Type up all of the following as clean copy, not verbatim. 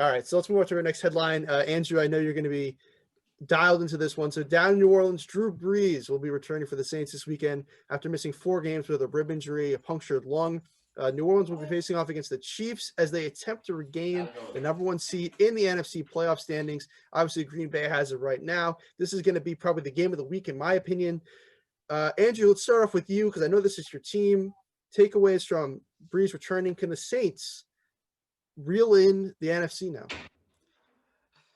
All right, so let's move on to our next headline. Andrew, I know you're going to be dialed into this one. So down in New Orleans, Drew Brees will be returning for the Saints this weekend after missing 4 games with a rib injury, a punctured lung. New Orleans will be facing off against the Chiefs as they attempt to regain the #1 seed in the NFC playoff standings. Obviously, Green Bay has it right now. This is going to be probably the game of the week, in my opinion. Andrew, let's start off with you because I know this is your team. Takeaways from Brees returning. Can the Saints reel in the NFC now?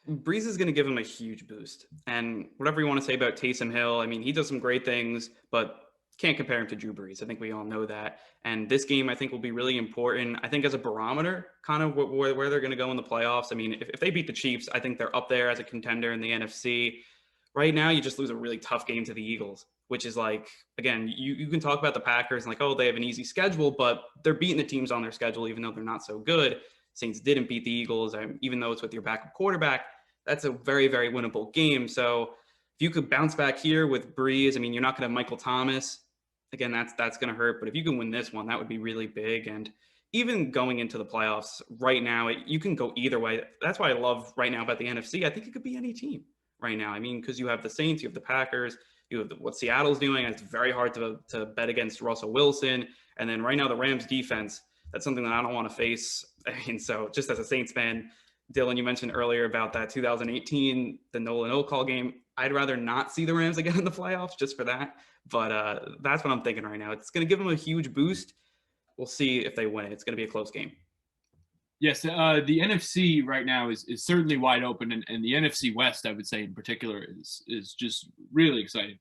Breeze is going to give him a huge boost. And whatever you want to say about Taysom Hill, I mean, he does some great things, but can't compare him to Drew Brees. I think we all know that. And this game, I think, will be really important. I think as a barometer, kind of where they're going to go in the playoffs. I mean, if they beat the Chiefs, I think they're up there as a contender in the NFC. Right now, you just lose a really tough game to the Eagles, which is like, again, you can talk about the Packers and like, oh, they have an easy schedule, but they're beating the teams on their schedule, even though they're not so good. Saints didn't beat the Eagles, even though it's with your backup quarterback. That's a very, very winnable game. So if you could bounce back here with Breeze, I mean, you're not going to have Michael Thomas. Again, that's going to hurt. But if you can win this one, that would be really big. And even going into the playoffs right now, you can go either way. That's why I love right now about the NFC. I think it could be any team right now. I mean, because you have the Saints, you have the Packers, you have what Seattle's doing. It's very hard to bet against Russell Wilson. And then right now, the Rams defense, that's something that I don't want to face. And so just as a Saints fan, Dylan, you mentioned earlier about that 2018, the Nolan O'Call game. I'd rather not see the Rams again in the playoffs just for that. But that's what I'm thinking right now. It's going to give them a huge boost. We'll see if they win it. It's going to be a close game. Yes, the NFC right now is certainly wide open, and the NFC West, I would say in particular, is just really exciting.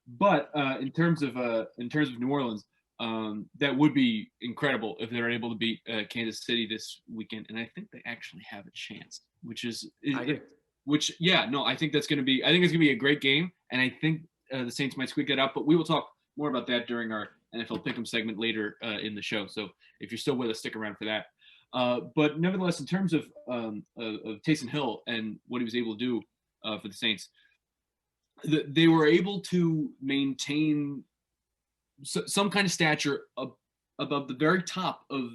But in terms of New Orleans, that would be incredible if they're able to beat Kansas City this weekend, and I think they actually have a chance. I think that's going to be. I think it's going to be a great game, and I think the Saints might squeak that out. But we will talk more about that during our NFL Pick'em segment later in the show. So if you're still with us, stick around for that. But nevertheless, in terms of Taysom Hill and what he was able to do for the Saints, they were able to maintain some kind of stature above the very top of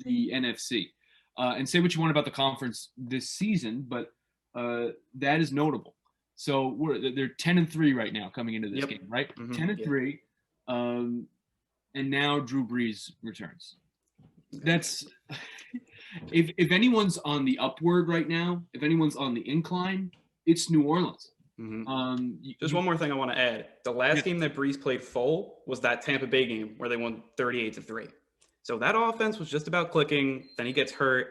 the NFC. And say what you want about the conference this season, but that is notable. So they're 10-3 right now coming into this game, right? Mm-hmm. 10-3, and now Drew Brees returns. That's if anyone's on the upward right now, if anyone's on the incline, it's New Orleans. Mm-hmm. Just one more thing I want to add. The last game that Brees played full was that Tampa Bay game where they won 38-3. So that offense was just about clicking. Then he gets hurt.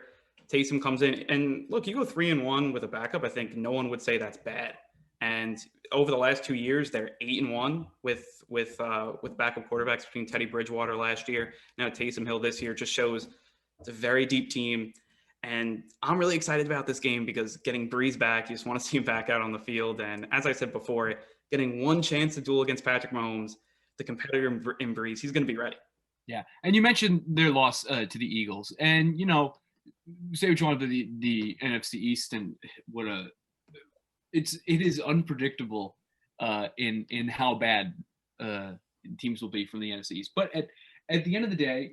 Taysom comes in, and look, you go 3-1 with a backup. I think no one would say that's bad. And over the last 2 years, they're 8-1 with backup quarterbacks between Teddy Bridgewater last year. Now Taysom Hill this year just shows it's a very deep team. And I'm really excited about this game because getting Brees back, you just want to see him back out on the field. And as I said before, getting one chance to duel against Patrick Mahomes, the competitor in Brees, he's going to be ready. Yeah. And you mentioned their loss to the Eagles. And, say what you want about the NFC East and it is unpredictable in how bad teams will be from the NFC East. But at the end of the day,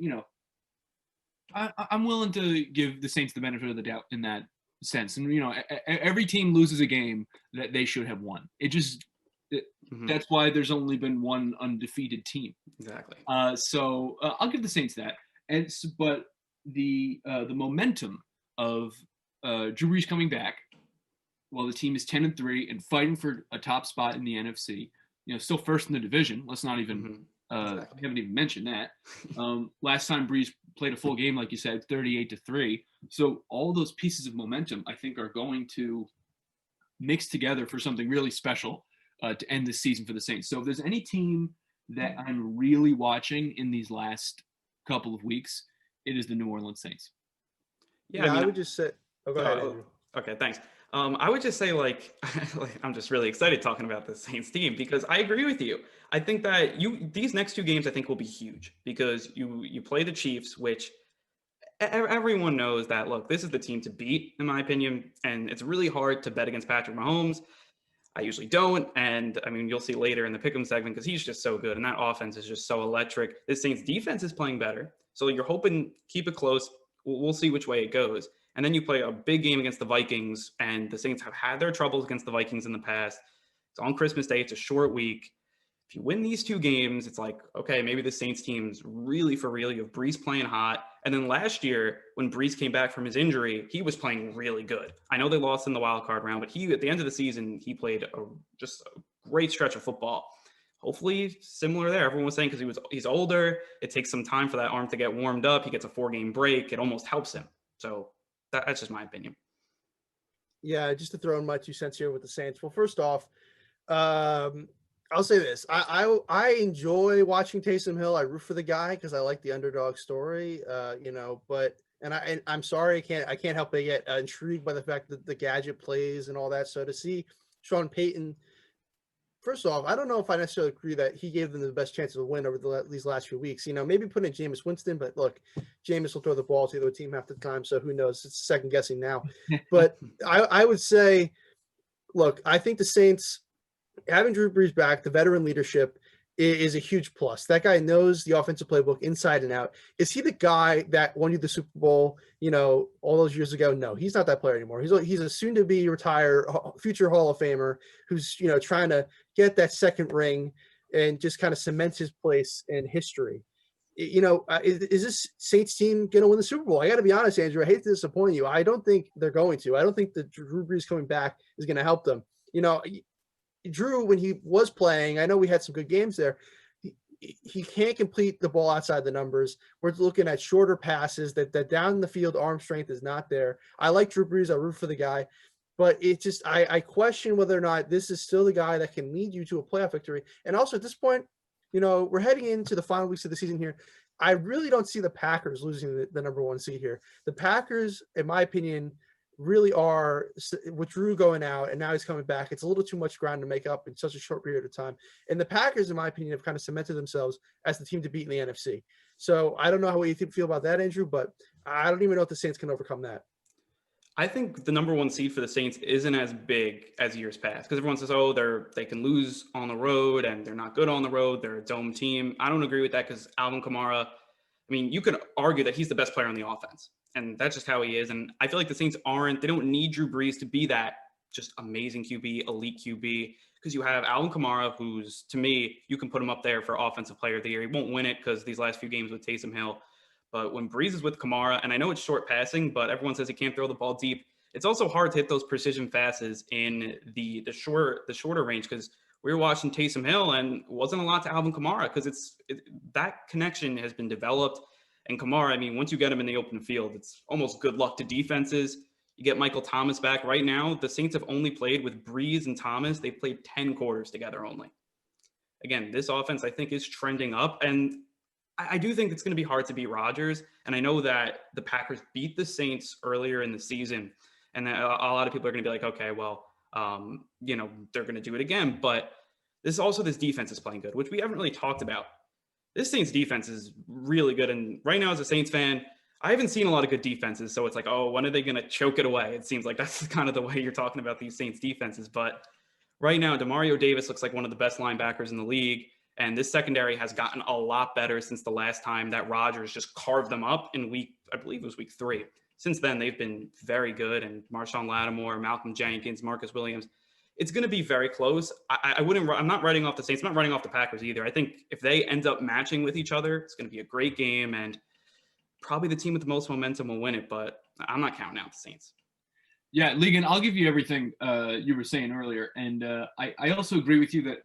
I'm willing to give the Saints the benefit of the doubt in that sense. And, every team loses a game that they should have won. That's why there's only been one undefeated team. Exactly. So I'll give the Saints that. But the momentum of Drew Brees coming back while the team is 10-3 and fighting for a top spot in the NFC, still first in the division. Let's not even haven't even mentioned that. Last time Brees played a full game, like you said, 38-3. So all those pieces of momentum, I think, are going to mix together for something really special to end the season for the Saints. So if there's any team that I'm really watching in these last couple of weeks, it is the New Orleans Saints. Yeah, I would just say. Oh, go ahead, Andrew. Okay, thanks. I would just say, I'm just really excited talking about the Saints team because I agree with you. I think that these next 2 games I think will be huge because you play the Chiefs, which everyone knows that, look, this is the team to beat, in my opinion, and it's really hard to bet against Patrick Mahomes. I usually don't, and I mean, you'll see later in the Pick'em segment because he's just so good, and that offense is just so electric. This Saints defense is playing better, so you're hoping keep it close. We'll see which way it goes. And then you play a big game against the Vikings, and the Saints have had their troubles against the Vikings in the past. It's on Christmas Day. It's a short week. If you win these 2 games, it's like, okay, maybe the Saints team's really for real. You have Brees playing hot. And then last year, when Brees came back from his injury, he was playing really good. I know they lost in the wild card round, but at the end of the season, he played just a great stretch of football. Hopefully similar there. Everyone was saying because he's older, it takes some time for that arm to get warmed up. He gets a 4-game break. It almost helps him. So that's just my opinion. Yeah, just to throw in my 2 cents here with the Saints. Well, first off, I'll say this. I enjoy watching Taysom Hill. I root for the guy because I like the underdog story. But I'm sorry, I can't help but get intrigued by the fact that the gadget plays and all that. So to see Sean Payton, first off, I don't know if I necessarily agree that he gave them the best chance of a win over these last few weeks. Maybe putting in Jameis Winston, but look, Jameis will throw the ball to the other team half the time, so who knows? It's second guessing now. But I would say, look, I think the Saints having Drew Brees back, the veteran leadership is a huge plus. That guy knows the offensive playbook inside and out. Is he the guy that won you the Super Bowl, all those years ago? No, he's not that player anymore. He's a soon-to-be retired future Hall of Famer who's, trying to get that second ring and just kind of cements his place in history. Is this Saints team going to win the Super Bowl? I got to be honest, Andrew, I hate to disappoint you. I don't think they're going to. I don't think that Drew Brees coming back is going to help them. Drew, when he was playing, I know we had some good games there. He can't complete the ball outside the numbers. We're looking at shorter passes that down the field arm strength is not there. I like Drew Brees. I root for the guy, but it just, I question whether or not this is still the guy that can lead you to a playoff victory. And also at this point, we're heading into the final weeks of the season here. I really don't see the Packers losing the number 1 seed here. The Packers, in my opinion, really are, with Drew going out and now he's coming back, it's a little too much ground to make up in such a short period of time. And the Packers, in my opinion, have kind of cemented themselves as the team to beat in the NFC. So I don't know how you feel about that, Andrew, but I don't even know if the Saints can overcome that. I think the number 1 seed for the Saints isn't as big as years past because everyone says, oh, they can lose on the road and they're not good on the road. They're a dome team. I don't agree with that because Alvin Kamara, you could argue that he's the best player on the offense. And that's just how he is. And I feel like the Saints they don't need Drew Brees to be that just amazing QB, elite QB, because you have Alvin Kamara, who's, to me, you can put him up there for Offensive Player of the Year. He won't win it because these last few games with Taysom Hill. But when Brees is with Kamara, and I know it's short passing, but everyone says he can't throw the ball deep. It's also hard to hit those precision passes in the shorter range because we were watching Taysom Hill and it wasn't a lot to Alvin Kamara because that connection has been developed. And Kamara, once you get him in the open field, it's almost good luck to defenses. You get Michael Thomas back. Right now, the Saints have only played with Brees and Thomas. They've played 10 quarters together only. Again, this offense, I think, is trending up. And I do think it's going to be hard to beat Rodgers. And I know that the Packers beat the Saints earlier in the season. And a lot of people are going to be like, okay, well, they're going to do it again. But this defense is playing good, which we haven't really talked about. This Saints defense is really good. And right now, as a Saints fan, I haven't seen a lot of good defenses. So it's like, oh, when are they going to choke it away? It seems like that's kind of the way you're talking about these Saints defenses. But right now, Demario Davis looks like one of the best linebackers in the league. And this secondary has gotten a lot better since the last time that Rodgers just carved them up in I believe it was week 3. Since then, they've been very good. And Marshawn Lattimore, Malcolm Jenkins, Marcus Williams, it's going to be very close. I'm not writing off the Saints. I'm not writing off the Packers either. I think if they end up matching with each other, it's going to be a great game. And probably the team with the most momentum will win it. But I'm not counting out the Saints. Yeah, Ligon, I'll give you everything you were saying earlier. And I also agree with you that,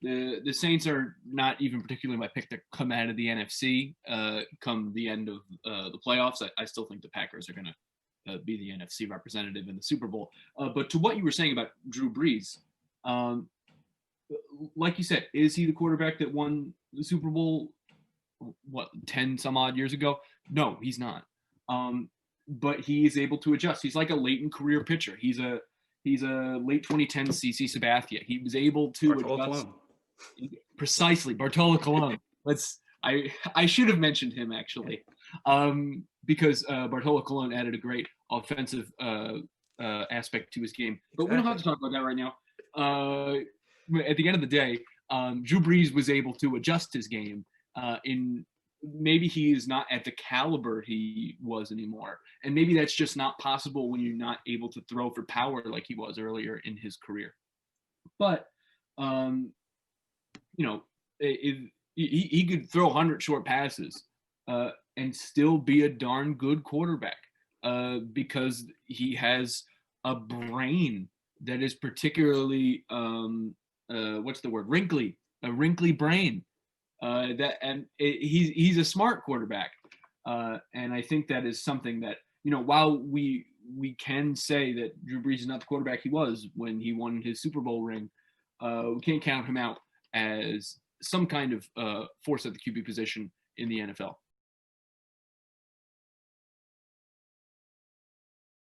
the Saints are not even particularly my pick to come out of the NFC come the end of the playoffs. I still think the Packers are going to be the NFC representative in the Super Bowl. But to what you were saying about Drew Brees, like you said, is he the quarterback that won the Super Bowl, 10 some odd years ago? No, he's not. But he is able to adjust. He's like a late career pitcher. He's a late 2010 CC Sabathia. He was able to adjust. Precisely, Bartolo Colon. I should have mentioned him actually, because Bartolo Colon added a great offensive aspect to his game. But we don't have to talk about that right now. At the end of the day, Drew Brees was able to adjust his game in maybe he is not at the caliber he was anymore. And maybe that's just not possible when you're not able to throw for power like he was earlier in his career. But, you know, he could throw 100 short passes and still be a darn good quarterback because he has a brain that is particularly, what's the word, wrinkly, a wrinkly brain. He's a smart quarterback, and I think that is something that, you know, while we can say that Drew Brees is not the quarterback he was when he won his Super Bowl ring, we can't count him out as some kind of force at the QB position in the NFL.